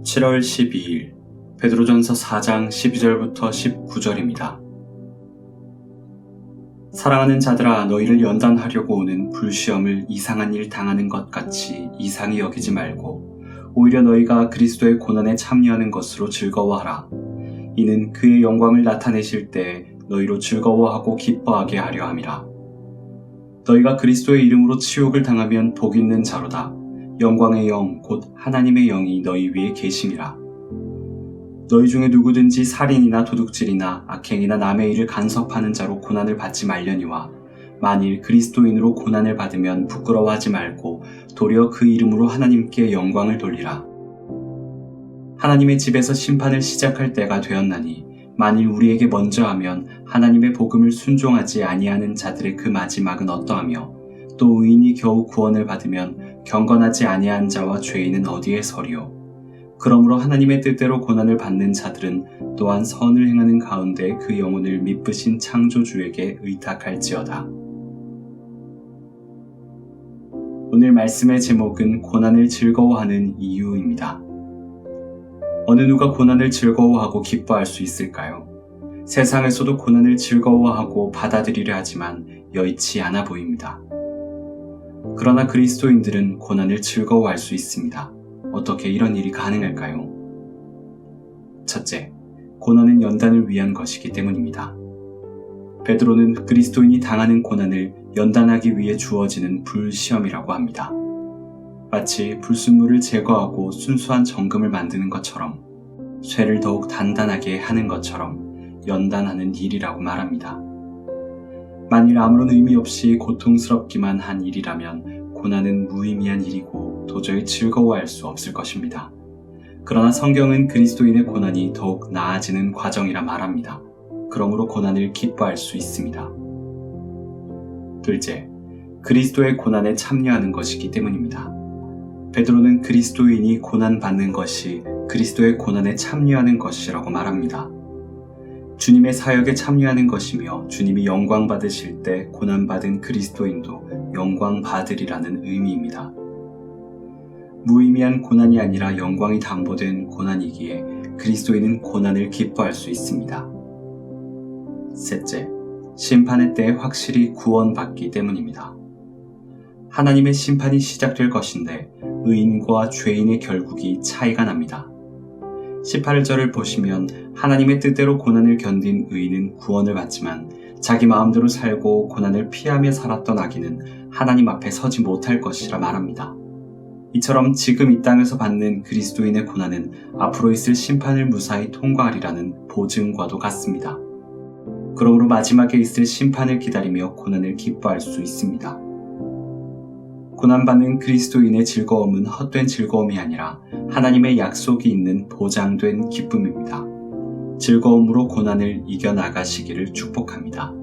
7월 12일 베드로전서 4장 12절부터 19절입니다. 사랑하는 자들아, 너희를 연단하려고 오는 불시험을 이상한 일 당하는 것 같이 이상히 여기지 말고 오히려 너희가 그리스도의 고난에 참여하는 것으로 즐거워하라. 이는 그의 영광을 나타내실 때 너희로 즐거워하고 기뻐하게 하려 함이라. 너희가 그리스도의 이름으로 치욕을 당하면 복 있는 자로다. 영광의 영 곧 하나님의 영이 너희 위에 계심이라. 너희 중에 누구든지 살인이나 도둑질이나 악행이나 남의 일을 간섭하는 자로 고난을 받지 말려니와 만일 그리스도인으로 고난을 받으면 부끄러워하지 말고 도리어 그 이름으로 하나님께 영광을 돌리라. 하나님의 집에서 심판을 시작할 때가 되었나니 만일 우리에게 먼저 하면 하나님의 복음을 순종하지 아니하는 자들의 그 마지막은 어떠하며 또 의인이 겨우 구원을 받으면 경건하지 아니한 자와 죄인은 어디에 서리요. 그러므로 하나님의 뜻대로 고난을 받는 자들은 또한 선을 행하는 가운데 그 영혼을 미쁘신 창조주에게 의탁할지어다. 오늘 말씀의 제목은 고난을 즐거워하는 이유입니다. 어느 누가 고난을 즐거워하고 기뻐할 수 있을까요? 세상에서도 고난을 즐거워하고 받아들이려 하지만 여의치 않아 보입니다. 그러나 그리스도인들은 고난을 즐거워할 수 있습니다. 어떻게 이런 일이 가능할까요? 첫째, 고난은 연단을 위한 것이기 때문입니다. 베드로는 그리스도인이 당하는 고난을 연단하기 위해 주어지는 불시험이라고 합니다. 마치 불순물을 제거하고 순수한 정금을 만드는 것처럼 쇠를 더욱 단단하게 하는 것처럼 연단하는 일이라고 말합니다. 만일 아무런 의미 없이 고통스럽기만 한 일이라면 고난은 무의미한 일이고 도저히 즐거워할 수 없을 것입니다. 그러나 성경은 그리스도인의 고난이 더욱 나아지는 과정이라 말합니다. 그러므로 고난을 기뻐할 수 있습니다. 둘째, 그리스도의 고난에 참여하는 것이기 때문입니다. 베드로는 그리스도인이 고난받는 것이 그리스도의 고난에 참여하는 것이라고 말합니다. 주님의 사역에 참여하는 것이며 주님이 영광 받으실 때 고난받은 그리스도인도 영광 받으리라는 의미입니다. 무의미한 고난이 아니라 영광이 담보된 고난이기에 그리스도인은 고난을 기뻐할 수 있습니다. 셋째, 심판의 때에 확실히 구원받기 때문입니다. 하나님의 심판이 시작될 것인데 의인과 죄인의 결국이 차이가 납니다. 18절을 보시면 하나님의 뜻대로 고난을 견딘 의인은 구원을 받지만 자기 마음대로 살고 고난을 피하며 살았던 악인은 하나님 앞에 서지 못할 것이라 말합니다. 이처럼 지금 이 땅에서 받는 그리스도인의 고난은 앞으로 있을 심판을 무사히 통과하리라는 보증과도 같습니다. 그러므로 마지막에 있을 심판을 기다리며 고난을 기뻐할 수 있습니다. 고난받는 그리스도인의 즐거움은 헛된 즐거움이 아니라 하나님의 약속이 있는 보장된 기쁨입니다. 즐거움으로 고난을 이겨나가시기를 축복합니다.